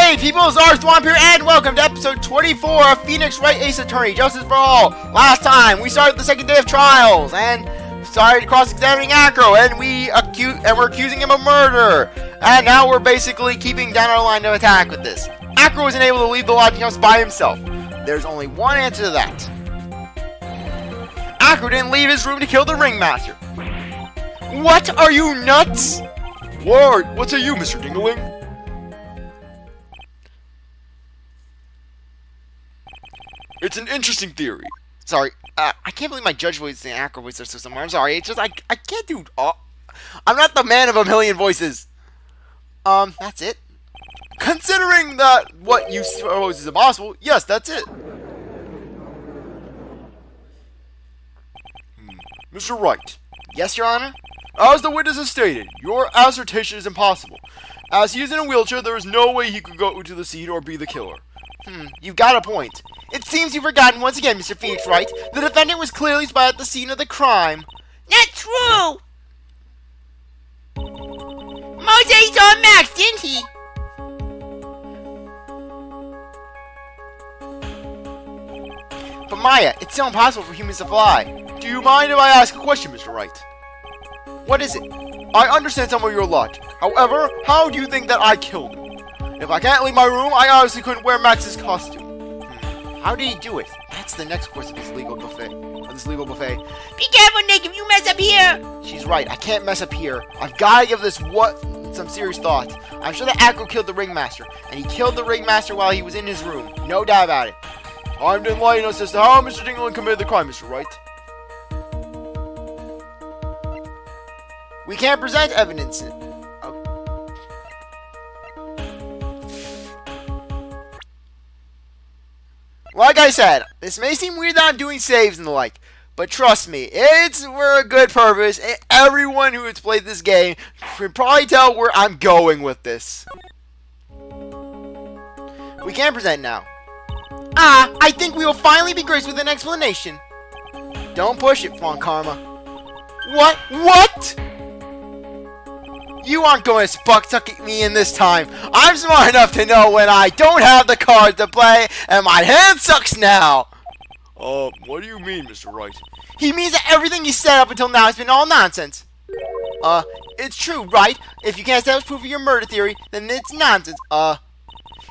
Hey people, CzarThwomp here, and welcome to episode 24 of Phoenix Wright Ace Attorney, Justice for All. Last time, we started the second day of trials, and started cross-examining Acro, and we're accusing him of murder. And now we're basically keeping down our line of attack with this. Acro isn't able to leave the lodging house by himself. There's only one answer to that. Acro didn't leave his room to kill the ringmaster. What? Are you nuts? What say you, Mr. Dingling? It's an interesting theory. Sorry, I can't believe my judge voice and Acro voice are so similar. I'm sorry, it's just, I can't do, I'm not the man of a million voices. That's it. Considering that what you suppose is impossible, yes, that's it. Mr. Wright. Yes, Your Honor? As the witness has stated, your assertion is impossible. As he is in a wheelchair, there is no way he could go to the scene or be the killer. You've got a point. It seems you've forgotten once again, Mr. Phoenix Wright. The defendant was clearly spotted at the scene of the crime. Not true! Mosey saw Max, didn't he? But Maya, it's still impossible for humans to fly. Do you mind if I ask a question, Mr. Wright? What is it? I understand some of your logic. However, how do you think that I killed him? If I can't leave my room, I obviously couldn't wear Max's costume. How did he do it? That's the next course of this legal buffet. Be careful, Nick, if you mess up here! She's right, I can't mess up here. I've got to give this some serious thought. I'm sure that Acro killed the ringmaster, and he killed the ringmaster while he was in his room. No doubt about it. Time to enlighten us as to how Mr. Dingling committed the crime, Mr. Wright. We can't present evidence. Like I said, this may seem weird that I'm doing saves and the like, but trust me, it's for a good purpose, and everyone who has played this game can probably tell where I'm going with this. We can present now. I think we will finally be graced with an explanation. Don't push it, Fawn Karma. What? You aren't going to tuck me in this time. I'm smart enough to know when I don't have the cards to play, and my hand sucks now. What do you mean, Mr. Wright? He means that everything he said up until now has been all nonsense. It's true, right? If you can't establish proof of your murder theory, then it's nonsense.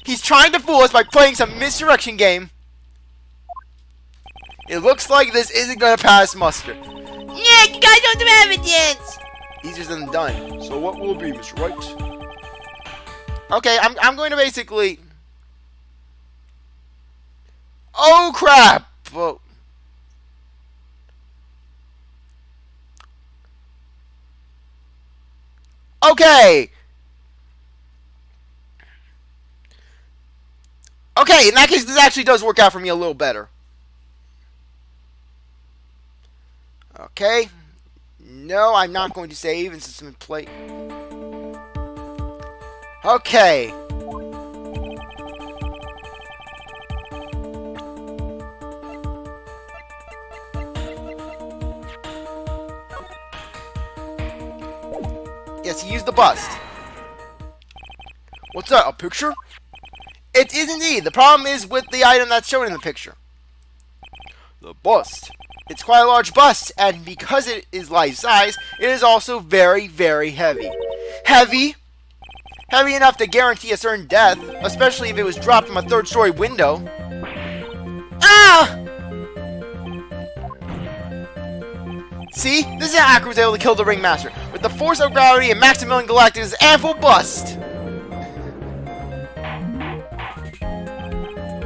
He's trying to fool us by playing some misdirection game. It looks like this isn't going to pass muster. Nick, you guys don't have evidence! Easier than done. So what will it be, Mr. Wright? Okay, I'm going to basically... Oh, crap! Whoa. Okay! Okay, in that case, this actually does work out for me a little better. Okay. No, I'm not going to save and system play. Okay. Yes, he used the bust. What's that, a picture? It is indeed. The problem is with the item that's shown in the picture. The bust. It's quite a large bust, and because it is life-size, it is also very, very heavy. Heavy? Heavy enough to guarantee a certain death, especially if it was dropped from a third-story window. Ah! See? This is how Acro was able to kill the ringmaster, with the force of gravity and Maximilian Galactic's ample bust.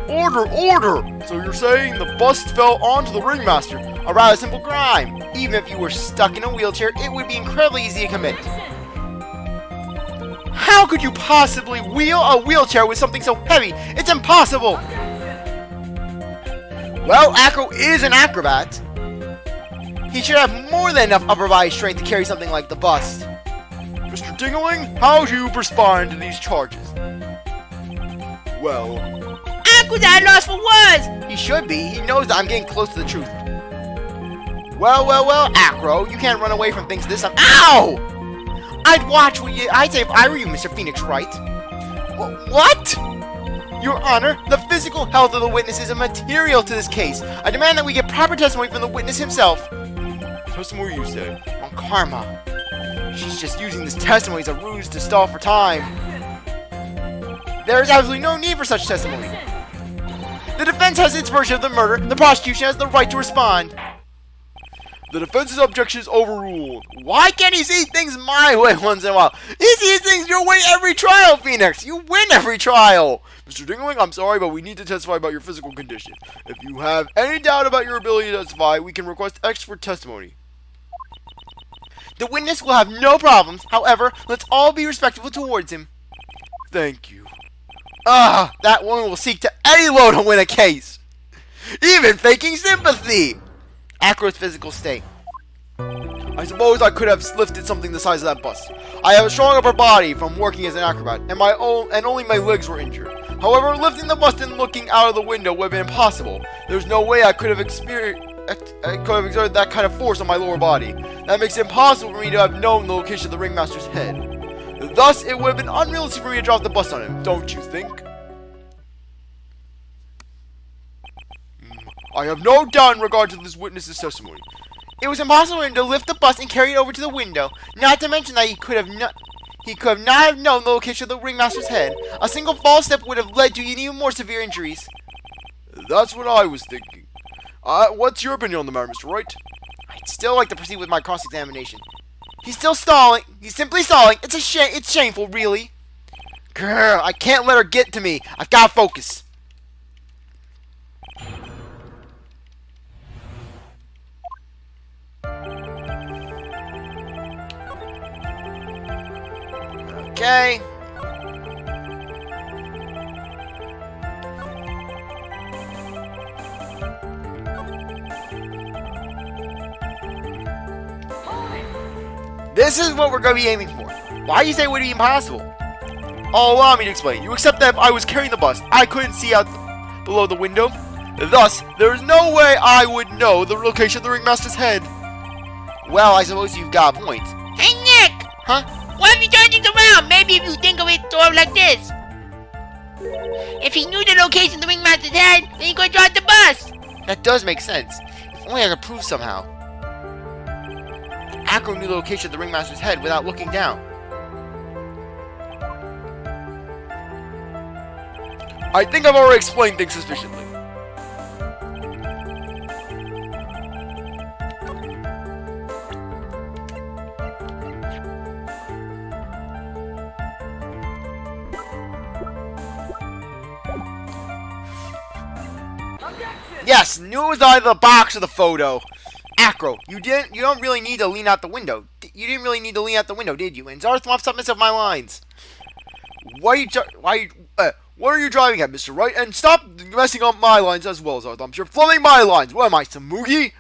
Order! So you're saying the bust fell onto the ringmaster? A rather simple crime. Even if you were stuck in a wheelchair, it would be incredibly easy to commit. How could you possibly wheel a wheelchair with something so heavy? It's impossible! Well, Acro is an acrobat. He should have more than enough upper body strength to carry something like the bust. Mr. Dingling, how do you respond to these charges? Well... Acro's at a loss for words! He should be. He knows that I'm getting close to the truth. Well, Acro, you can't run away from things this time. Ow! I'd say if I were you, Mr. Phoenix Wright. What? Your Honor, the physical health of the witness is immaterial to this case. I demand that we get proper testimony from the witness himself. Testimony you say? On Karma. She's just using this testimony as a ruse to stall for time. There is absolutely no need for such testimony. The defense has its version of the murder. The prosecution has the right to respond. The defense's objection is overruled. Why can't he see things my way once in a while? He sees things your way every trial, Phoenix. You win every trial. Mr. Dingling, I'm sorry, but we need to testify about your physical condition. If you have any doubt about your ability to testify, we can request expert testimony. The witness will have no problems. However, let's all be respectful towards him. Thank you. That woman will seek to any low to win a case. Even faking sympathy. Acro's physical state. I suppose I could have lifted something the size of that bust. I have a strong upper body from working as an acrobat, and only my legs were injured. However, lifting the bust and looking out of the window would have been impossible. There's no way I could have exerted that kind of force on my lower body. That makes it impossible for me to have known the location of the ringmaster's head. Thus, it would have been unrealistic for me to drop the bust on him, don't you think? I have no doubt in regard to this witness's testimony. It was impossible for him to lift the bust and carry it over to the window. Not to mention that he could not have known the location of the ringmaster's head. A single false step would have led to even more severe injuries. That's what I was thinking. What's your opinion on the matter, Mr. Wright? I'd still like to proceed with my cross-examination. He's still stalling. He's simply stalling. It's shameful, really. Girl, I can't let her get to me. I've got to focus. Okay. This is what we're going to be aiming for. Why do you say it would be impossible? Oh, allow me to explain. You accept that if I was carrying the bust, I couldn't see out below the window. Thus, there is no way I would know the location of the ringmaster's head. Well, I suppose you've got a point. Hey, Nick! Huh? What if you turn things around? Maybe if you think of it sort of like this. If he knew the location of the ringmaster's head, then he could drop the bus. That does make sense. If only I could prove somehow. Acro knew the location of the ringmaster's head without looking down. I think I've already explained things sufficiently. Yes, knew it was either the box or the photo. Acro, you don't really need to lean out the window. You didn't really need to lean out the window, did you? And CzarThwomp, stop messing up my lines. What are you driving at, Mr. Wright? And stop messing up my lines as well, CzarThwomp. You're flooding my lines. What am I, some Moogie?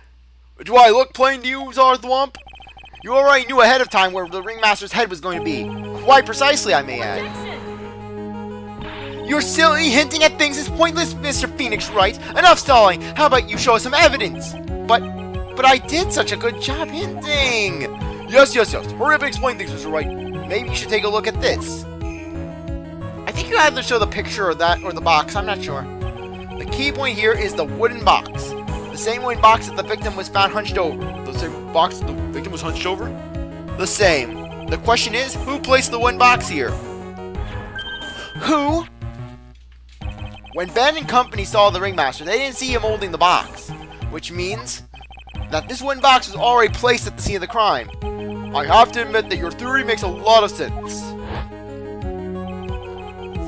Do I look plain to you, CzarThwomp? You already knew ahead of time where the ringmaster's head was going to be. Quite precisely, I may add. Your silly hinting at things is pointless, Mr. Phoenix Wright. Enough stalling. How about you show us some evidence? But I did such a good job hinting. Yes. Hurry up and explain things, Mr. Wright. Maybe you should take a look at this. I think you either show the picture or that or the box. I'm not sure. The key point here is the wooden box. The same wooden box that the victim was found hunched over. The same box the victim was hunched over? The same. The question is, who placed the wooden box here? Who? When Ben and company saw the ringmaster, they didn't see him holding the box, which means that this wooden box was already placed at the scene of the crime. I have to admit that your theory makes a lot of sense.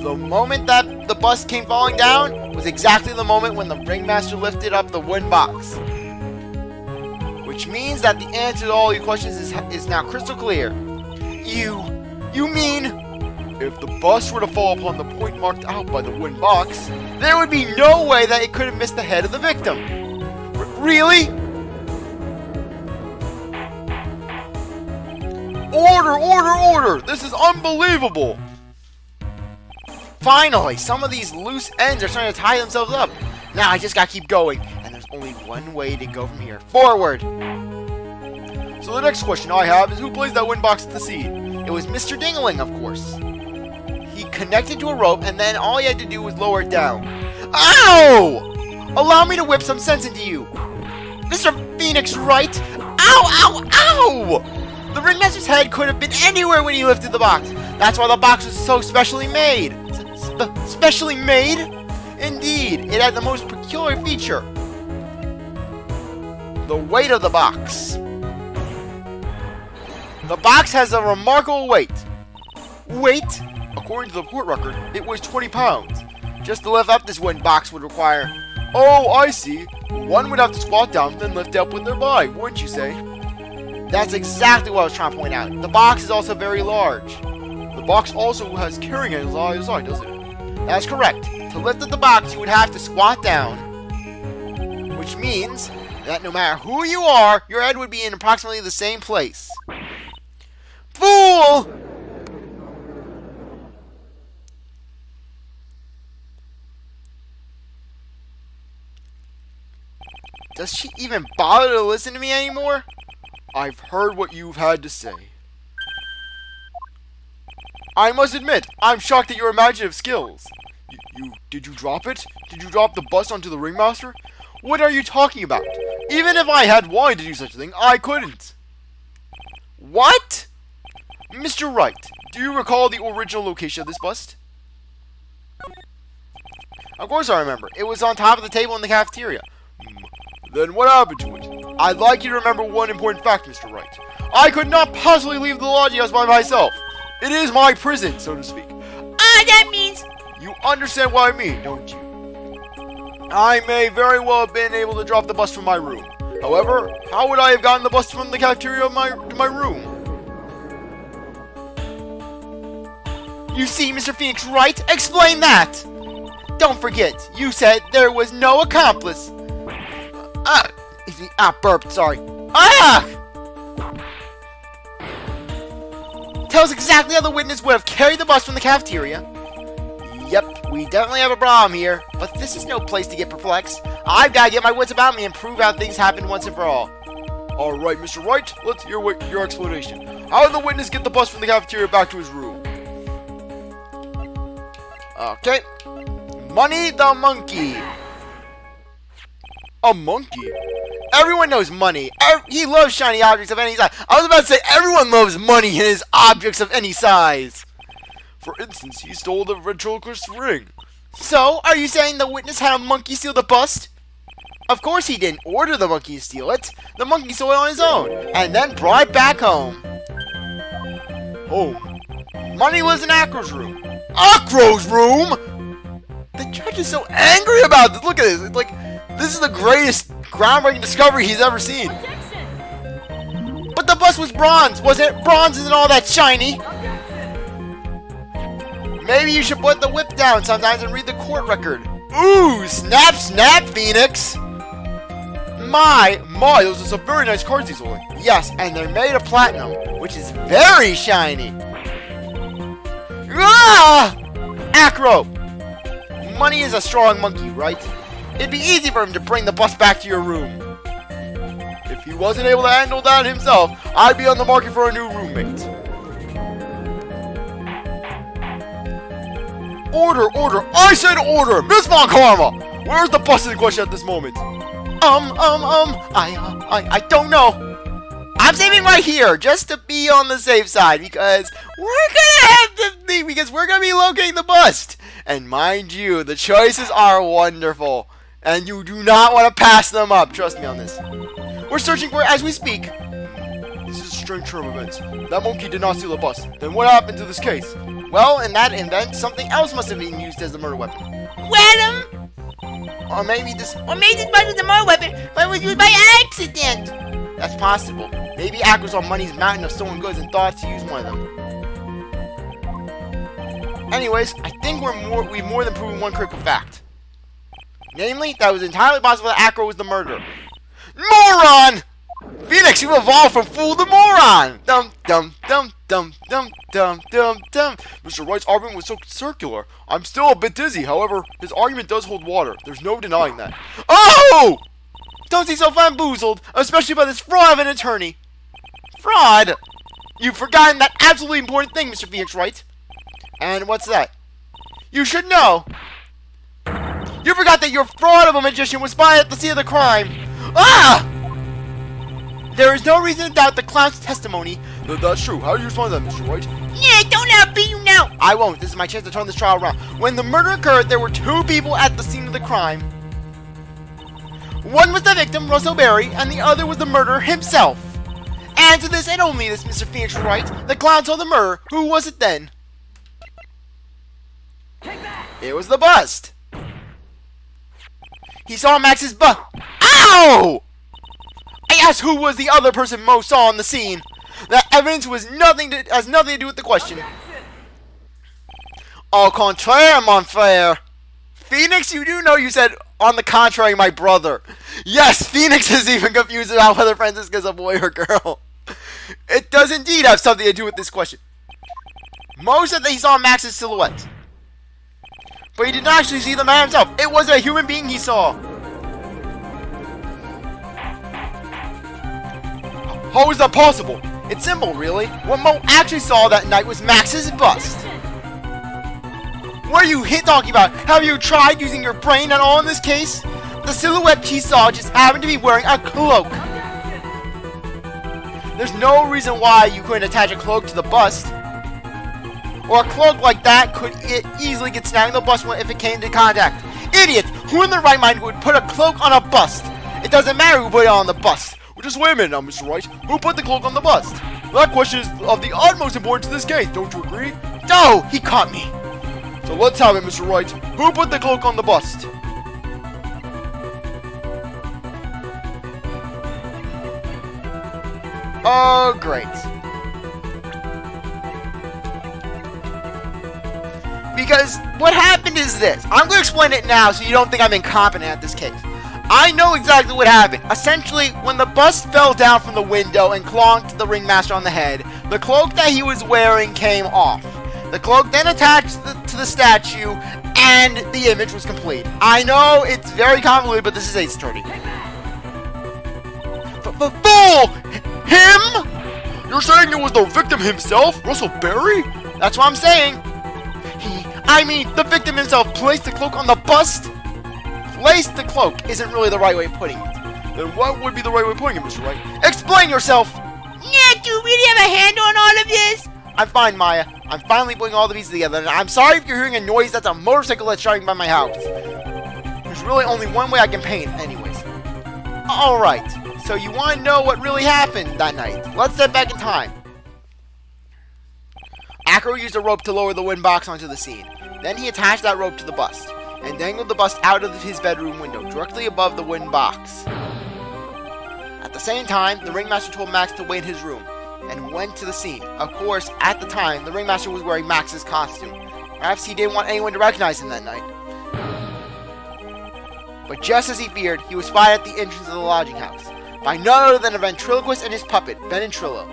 The moment that the bust came falling down was exactly the moment when the ringmaster lifted up the wooden box. Which means that the answer to all your questions is now crystal clear. You mean... If the bust were to fall upon the point marked out by the wooden box, there would be no way that it could have missed the head of the victim. Really? Order! This is unbelievable! Finally, some of these loose ends are starting to tie themselves up. Now I just gotta keep going, and there's only one way to go from here. Forward! So the next question I have is who placed that wooden box at the scene? It was Mr. Dingling, of course. He connected to a rope, and then all you had to do was lower it down. Ow! Allow me to whip some sense into you. Mr. Phoenix Wright! Ow, ow, ow! The ringmaster's head could have been anywhere when he lifted the box. That's why the box was so specially made. Specially made? Indeed, it had the most peculiar feature. The weight of the box. The box has a remarkable weight. Weight? According to the court record, it was 20 pounds. Just to lift up this wooden box would require... Oh, I see. One would have to squat down, then lift up with their body, wouldn't you say? That's exactly what I was trying to point out. The box is also very large. The box also has carrying handles on either side, doesn't it? That's correct. To lift up the box, you would have to squat down. Which means that no matter who you are, your head would be in approximately the same place. Fool! Does she even bother to listen to me anymore? I've heard what you've had to say. I must admit, I'm shocked at your imaginative skills. Did you drop it? Did you drop the bus onto the ringmaster? What are you talking about? Even if I had wanted to do such a thing, I couldn't. What? Mr. Wright, do you recall the original location of this bust? Of course I remember. It was on top of the table in the cafeteria. Then what happened to it? I'd like you to remember one important fact, Mr. Wright. I could not possibly leave the lodging house by myself. It is my prison, so to speak. That means... You understand what I mean, don't you? I may very well have been able to drop the bus from my room. However, how would I have gotten the bus from the cafeteria to my room? You see, Mr. Phoenix Wright, explain that! Don't forget, you said there was no accomplice. Burped, sorry. Tell us exactly how the witness would have carried the bus from the cafeteria. Yep, we definitely have a problem here, but this is no place to get perplexed. I've got to get my wits about me and prove how things happen once and for all. Alright, Mr. Wright, let's hear your explanation. How did the witness get the bus from the cafeteria back to his room? Okay. Money the monkey. A monkey? Everyone knows money. He loves shiny objects of any size. I was about to say, everyone loves money and his objects of any size. For instance, he stole the ventriloquist's ring. So, are you saying the witness had a monkey steal the bust? Of course he didn't order the monkey to steal it. The monkey stole it on his own, and then brought it back home. Home? Money lives in Acro's room. Acro's room? The judge is so angry about this. Look at this. It's like, this is the greatest groundbreaking discovery he's ever seen. But the bus was bronze, wasn't it? Bronze isn't all that shiny. Maybe you should put the whip down sometimes and read the court record. Ooh, snap, snap, Phoenix. My, those are some very nice cards he's holding. Yes, and they're made of platinum, which is very shiny. Ah! Acro! Money is a strong monkey, right? It'd be easy for him to bring the bus back to your room. If he wasn't able to handle that himself, I'd be on the market for a new roommate. Order, order! I said order! Miss Von Karma! Where's the bus in question at this moment? I don't know. I'm saving right here just to be on the safe side because we're gonna be locating the bust. And mind you, the choices are wonderful, and you do not want to pass them up. Trust me on this. We're searching for it as we speak. This is a strange turn of events. That monkey did not steal the bus. Then what happened to this case? Well, in that event, something else must have been used as the murder weapon. Well, Or maybe this wasn't the murder weapon, but it was used by accident. That's possible. Maybe Acker saw Money's mountain of stolen goods and thought to use one of them. Anyways, I think we've more than proven one critical fact. Namely, that it was entirely possible that Acker was the murderer. Moron! Phoenix, you evolved from fool to moron! Dum dum dum dum dum dum dum dum. Mr. Wright's argument was so circular. I'm still a bit dizzy. However, his argument does hold water. There's no denying that. Oh! Don't be so bamboozled, especially by this fraud of an attorney. Fraud? You've forgotten that absolutely important thing, Mr. Phoenix Wright. And what's that? You should know. You forgot that your fraud of a magician was spotted at the scene of the crime. Ah! There is no reason to doubt the clown's testimony. That's true. How do you respond to that, Mr. Wright? Yeah, don't let her beat you now. I won't. This is my chance to turn this trial around. When the murder occurred, there were 2 people at the scene of the crime. One was the victim, Russell Berry, and the other was the murderer himself. And to this and only this, Mr. Phoenix Wright, the clown saw the murderer. Who was it then? It was the bust. He saw Max's bust. Ow! I asked who was the other person Mo saw on the scene. That evidence has nothing to do with the question. Au contraire, mon frère. Phoenix, you do know you said, on the contrary, my brother. Yes, Phoenix is even confused about whether Francisca's a boy or girl. It does indeed have something to do with this question. Mo said that he saw Max's silhouette. But he did not actually see the man himself. It was a human being he saw. How is that possible? It's simple, really. What Mo actually saw that night was Max's bust. What are you talking about? Have you tried using your brain at all in this case? The silhouette he saw just happened to be wearing a cloak. There's no reason why you couldn't attach a cloak to the bust. Or a cloak like that could easily get snagged in the bust if it came to contact. Idiots! Who in their right mind would put a cloak on a bust? It doesn't matter who put it on the bust. Well, just wait a minute now, Mr. Wright. Who put the cloak on the bust? That question is of the utmost importance to this case, don't you agree? No! He caught me! So let's have it, Mr. Wright. Who put the cloak on the bust? Oh, great. Because what happened is this. I'm going to explain it now so you don't think I'm incompetent at this case. I know exactly what happened. Essentially, when the bust fell down from the window and clonked the ringmaster on the head, the cloak that he was wearing came off. The cloak then attached to the statue, and the image was complete. I know it's very convoluted, but this is Ace Attorney. Fool! Him? You're saying it was the victim himself, Russell Berry? That's what I'm saying. The victim himself placed the cloak on the bust. Placed the cloak isn't really the right way of putting it. Then what would be the right way of putting it, Mr. Wright? Explain yourself! Yeah, do you really have a handle on all of this? I'm fine, Maya. I'm finally putting all the pieces together, and I'm sorry if you're hearing a noise. That's a motorcycle that's driving by my house. There's really only one way I can paint, anyways. Alright, so you want to know what really happened that night. Let's step back in time. Acro used a rope to lower the wind box onto the scene. Then he attached that rope to the bust, and dangled the bust out of his bedroom window, directly above the wind box. At the same time, the ringmaster told Max to wait in his room, and went to the scene. Of course, at the time, the ringmaster was wearing Max's costume. Perhaps he didn't want anyone to recognize him that night. But just as he feared, he was spotted at the entrance of the lodging house, by none other than a ventriloquist and his puppet, Ventrilo.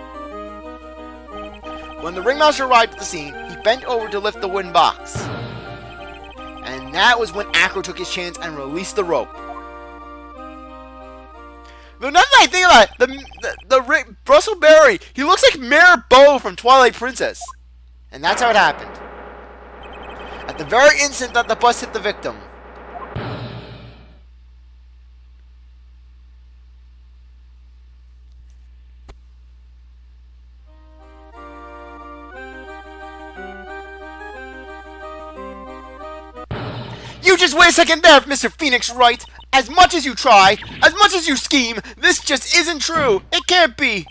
When the ringmaster arrived at the scene, he bent over to lift the wooden box. And that was when Acro took his chance and released the rope. But now that I think about it, Russell Berry, he looks like Mayor Beau from Twilight Princess. And that's how it happened. At the very instant that the bus hit the victim. You just wait a second there, Mr. Phoenix Wright. As much as you try, as much as you scheme, this just isn't true. It can't be.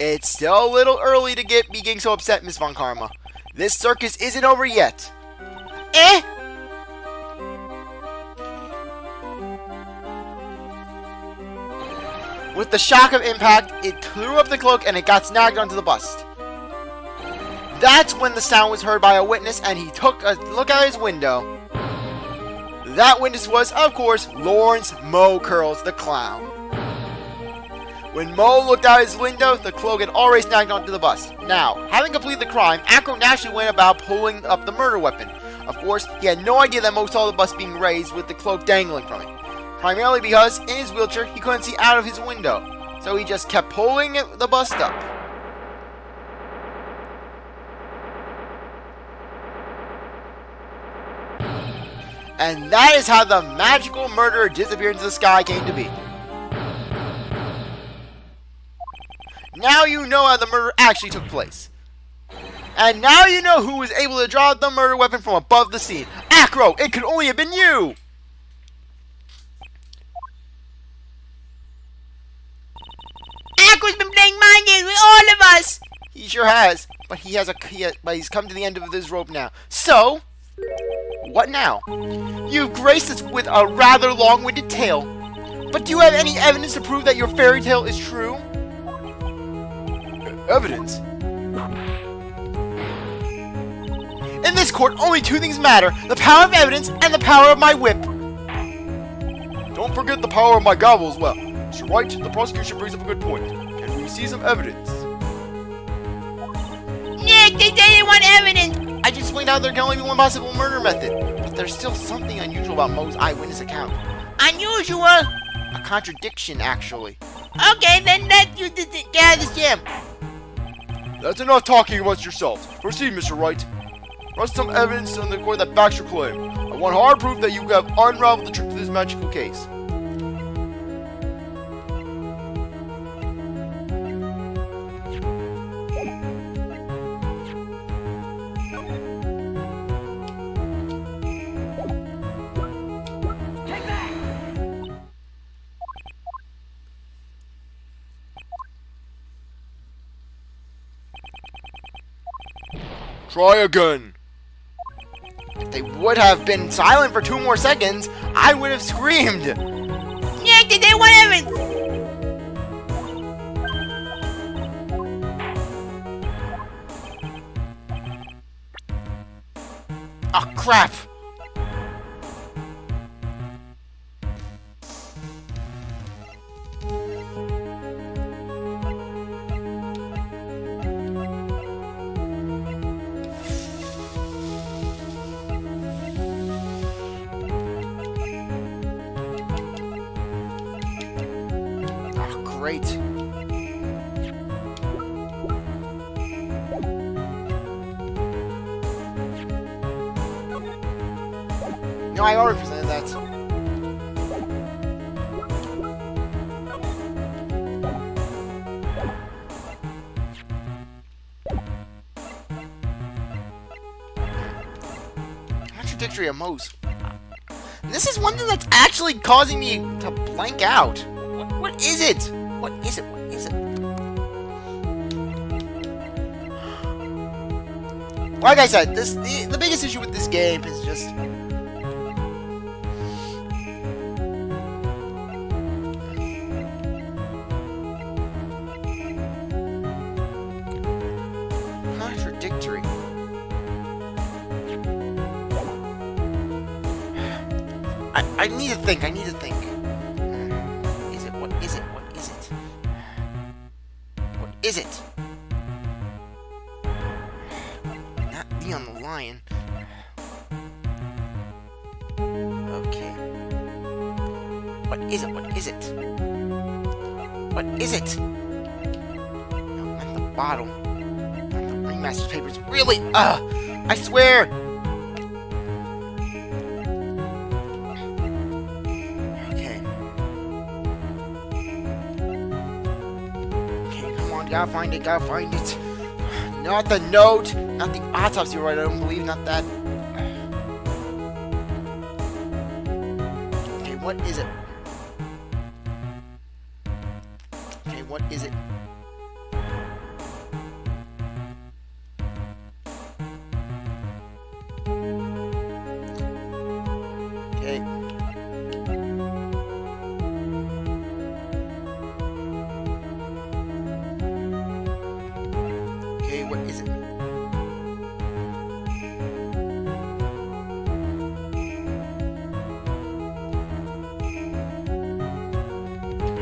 It's still a little early to be getting so upset, Miss Von Karma. This circus isn't over yet. Eh? With the shock of impact, it threw up the cloak and it got snagged onto the bust. That's when the sound was heard by a witness, and he took a look out his window. That witness was, of course, Lawrence Mo Curls, the clown. When Mo looked out his window, the cloak had already snagged onto the bust. Now, having completed the crime, Acro naturally went about pulling up the murder weapon. Of course, he had no idea that Mo saw the bust being raised with the cloak dangling from it. Primarily because, in his wheelchair, he couldn't see out of his window. So he just kept pulling the bust up. And that is how the magical murderer disappeared into the sky came to be. Now you know how the murder actually took place. And now you know who was able to draw the murder weapon from above the scene. Acro, it could only have been you! Acro's been playing mind games with all of us! He sure has. But he's come to the end of his rope now. So, what now? You've graced us with a rather long-winded tale. But do you have any evidence to prove that your fairy tale is true? Evidence? In this court, only two things matter. The power of evidence and the power of my whip. Don't forget the power of my gavel as well. Mr. Wright, the prosecution brings up a good point. Can we see some evidence? Nick, they say they want evidence! I just explained how there can only be one possible murder method. But there's still something unusual about Moe's eyewitness account. Unusual? A contradiction, actually. Okay, then let's use this to get out of this gym. That's enough talking amongst yourselves. Proceed, Mr. Wright. Rest some evidence on the court that backs your claim. I want hard proof that you have unraveled the truth of this magical case. Try again. If they would have been silent for 2 more seconds, I would have screamed. Nick, they say want evidence! Oh, crap. Great. No, I already presented that. Contradictory of Moe's. This is one thing that's actually causing me to blank out. What is it? What is it? What is it? Like I said, the biggest issue with this game is just contradictory. I need to think. I need to think. Is it? What is it? What is it? What is it? Not Leon the Lion. Okay. What is it? What is it? What is it? No, not the bottle. Not the Ringmaster's papers. Really? I swear! Gotta find it, gotta find it. Not the note, not the autopsy report, I don't believe, not that. Okay, what is it? Okay, what is it? Okay. What is it?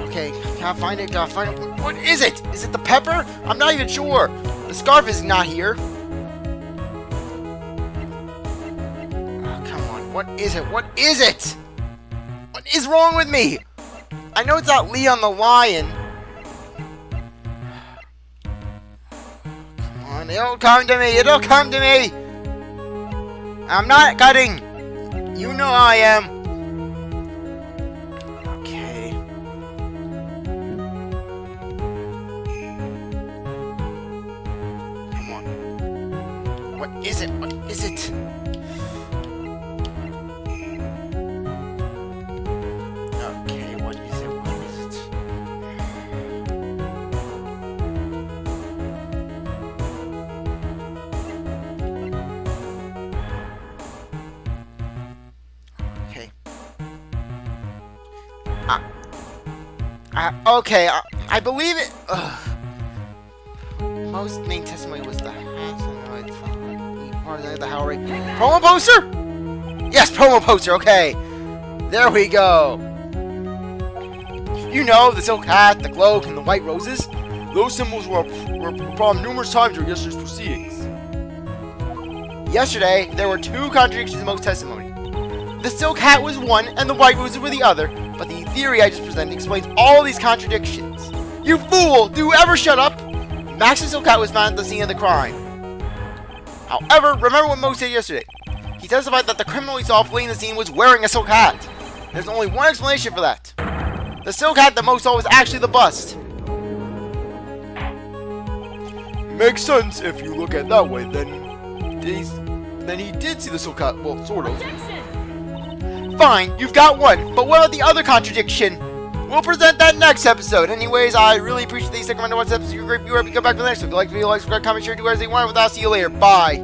Okay, gotta find it, gotta find it. What is it? Is it the pepper? I'm not even sure. The scarf is not here. Oh, come on. What is it? What is it? What is wrong with me? I know it's not Leon the Lion. It'll come to me. It'll come to me. I'm not cutting. You know I am. Okay. Come on. What is it? What is it? Okay, what is it? What is it? Okay. Okay, I believe it. Most main testimony was the promo poster? Yes, promo poster, okay. There we go. You know, the silk hat, the cloak, and the white roses? Those symbols were a problem numerous times during yesterday's proceedings. Yesterday, there were two contradictions in most testimony. The silk hat was one, and the white roses were the other, but the theory I just presented explains all these contradictions. You fool! Do you ever shut up? Max's silk hat was found at the scene of the crime. However, remember what Mo said yesterday. He testified that the criminal he saw fleeing the scene was wearing a silk hat. There's only one explanation for that. The silk hat that Mo saw was actually the bust. Makes sense if you look at it that way, then he did see the silk hat, well, sort of. Fine, you've got one, but what about the other contradiction? We'll present that next episode. Anyways, I really appreciate that you stick around to watch this episode. You're a great viewer. If you come back for the next one, if you like the video, like, subscribe, comment, share, do whatever you want. Without, see you later. Bye.